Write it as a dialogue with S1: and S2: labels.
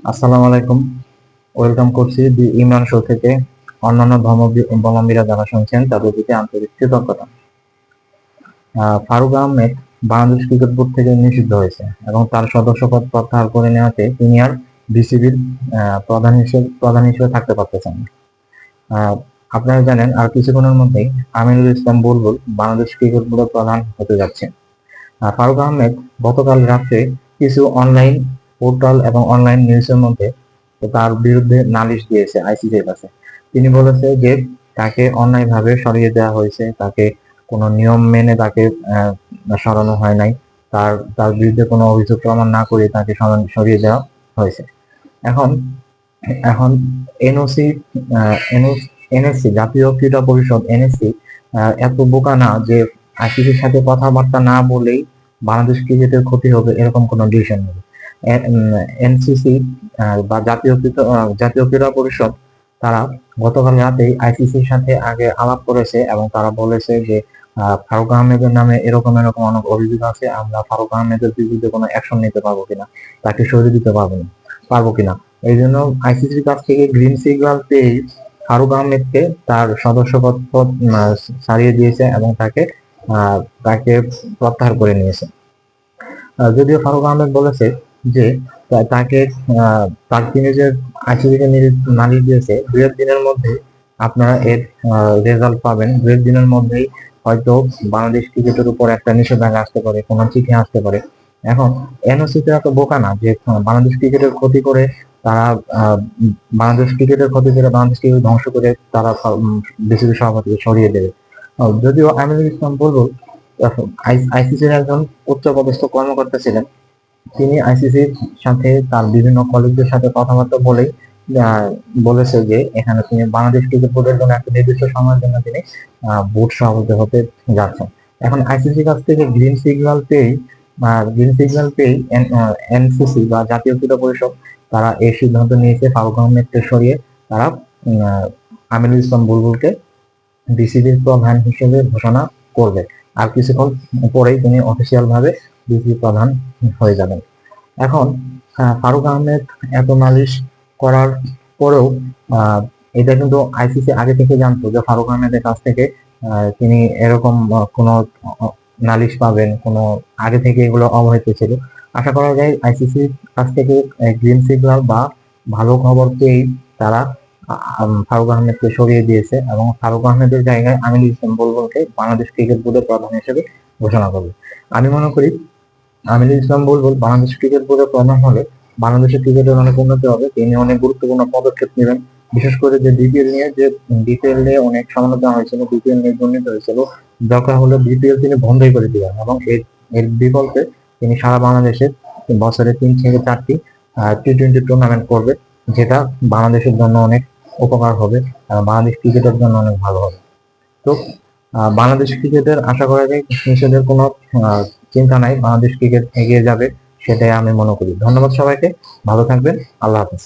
S1: আসসালামু আলাইকুম। ওয়েলকাম করছি দি ইমরান শো থেকে। অন্যান্য ধর্মাবলম্বীরা যারা শুনছেন তাদের প্রতি আন্তরিক কৃতজ্ঞতা। ফারুক আহমেদ বাংলাদেশ ক্রিকেট বোর্ড থেকে নিষিদ্ধ হয়েছে এবং তার সদস্যপদ প্রত্যাহার করে নেওয়াতে তিনি আর বিসিবির প্রধান হিসেবে থাকতে পারতেছেন না। আপনারা জানেন আর কিছুক্ষণের মধ্যেই আমিনুল ইসলাম বুলবুল বাংলাদেশ ক্রিকেট বোর্ডের প্রধান হতে যাচ্ছে। ফারুক আহমেদ গতকাল রাত্রে কিছু অনলাইন পোর্টাল এবং অনলাইন নিউজের মধ্যে তার বিরুদ্ধে নালিশ দিয়েছে আইসিসির কাছে। তিনি বলেছে যে তাকে অন্যায়ভাবে সরিয়ে দেওয়া হয়েছে, তাকে কোনো নিয়ম মেনে তাকে সরানো হয় নাই, তার তার বিরুদ্ধে কোনো অভিযোগ প্রমাণ না করে তাকে সরিয়ে দেওয়া হয়েছে। এখন এখন এনওসি এনএসসি জাতীয় ক্রীড়া পরিষদ এনএসসি এত বোকা না যে আইসিসির সাথে কথাবার্তা না বলেই বাংলাদেশ ক্রিকেটের ক্ষতি হবে এরকম কোনো ডিসিশন নেবে। এনসিসি বা জাতীয় ক্রীড়া পরিষদ তারা গতকাল রাতেই আইসিসির সাথে আগে আলাপ করেছে এবং তারা বলেছে যে ফারুক আহমেদের নামে এরকম এরকম অনেক অভিযোগ আছে, আমরা ফারুক আহমেদের বিরুদ্ধে কোনো অ্যাকশন নিতে পারবো কিনা, তাকে সরিয়ে দিতে পারবো কিনা। এই জন্য আইসিসির কাছ থেকে গ্রিন সিগন্যাল পেয়ে ফারুক আহমেদকে তার সদস্যপদ ছাড়িয়ে দিয়েছে এবং তাকে প্রত্যাহার করে নিয়েছে। যদিও ফারুক আহমেদ বলেছে যে তাকে তিনি যে আইসিসিকে নালিশ দিয়েছে, 2 দিনের মধ্যে আপনারা এর রেজাল্ট পাবেন। 2 দিনের মধ্যেই হয়তো বাংলাদেশ ক্রিকেটের উপর একটা নিষেধাজ্ঞা আসতে পারে, কোনো চিঠি আসতে পারে। এখন এনওসি তো এত বোকা না যে বাংলাদেশ ক্রিকেটের ক্ষতি করে তারা বাংলাদেশ ক্রিকেটের ক্ষতি করে বাংলাদেশ ক্রিকেট ধ্বংস করে তারা বিসিবি সভাপতিকে সরিয়ে দেবে। যদিও আমিনুল ইসলাম বুলবুল আইসিসির একজন উচ্চপদস্থ কর্মকর্তা ছিলেন, তিনি আইসিসির সাথে তার বিভিন্ন কলিগদের সাথে কথাবার্তা বলেই বলেছে যে এখানে তিনি বাংলাদেশ ক্রিকেট বোর্ডের জন্য একটা নির্দিষ্ট সময়ের জন্য তিনি বোর্ড সভাপতি হতে যাচ্ছেন। এখন আইসিসির কাছ থেকে গ্রিন সিগন্যাল পেয়ে এনসিসি বা জাতীয় ক্রীড়া পরিষদ তারা এই সিদ্ধান্ত নিয়েছে ফারুক আহমেদকে সরিয়ে তারা আমিনুল ইসলাম বুলবুলকে বিসিবির প্রধান হিসেবে ঘোষণা করবে। আর কিছুক্ষণ পরেই তিনি অফিসিয়াল ভাবে বিসিবি প্রধান হয়ে যাবেন। এখন ফারুক আহমেদ এত নালিশ করার পরেও এটা কিন্তু আইসিসি আগে থেকে জানতো যে ফারুক আহমেদের কাছ থেকে তিনি এরকম কোনো নালিশ পাবেন, কোনো আগে থেকে এগুলো অবহিত ছিল। আশা করা যায় আইসিসির কাছ থেকে গ্রিন সিগন্যাল বা ভালো খবর পেয়েই তারা ফারুক আহমেদকে সরিয়ে দিয়েছে এবং ফারুক আহমেদের জায়গায় আমিনুল ইসলাম বুলবুলকে বাংলাদেশ ক্রিকেট বোর্ডের প্রধান হিসেবে ঘোষণা করবে। আমি মনে করি আমিনুল ইসলাম বুলবুল বাংলাদেশ ক্রিকেট বোর্ডের প্রধান হলে বাংলাদেশের ক্রিকেটের অনেক উন্নতি হবে। তিনি অনেক গুরুত্বপূর্ণ পদক্ষেপ নেবেন, বিশেষ করে যে বিপিএল নিয়ে অনেক সমালোচনা হয়েছিল, বিপিএল নিয়ে দুর্নীতি হয়েছিল, দরকার হলে বিপিএল তিনি বন্ধই করে দিবেন এবং এর বিকল্পে তিনি সারা বাংলাদেশে বছরে 3 থেকে 4টি টি-20 টুর্নামেন্ট করবে, যেটা বাংলাদেশের জন্য অনেক উপকার হবে, বাংলাদেশ ক্রিকেটের জন্য অনেক ভালো হবে। তো বাংলাদেশ ক্রিকেটের আশা করা যায় নিষেধের কোনো চিন্তা নাই, বাংলাদেশ ক্রিকেট এগিয়ে যাবে, সেটাই আমি মনে করি। ধন্যবাদ সবাইকে, ভালো থাকবেন, আল্লাহ হাফেজ।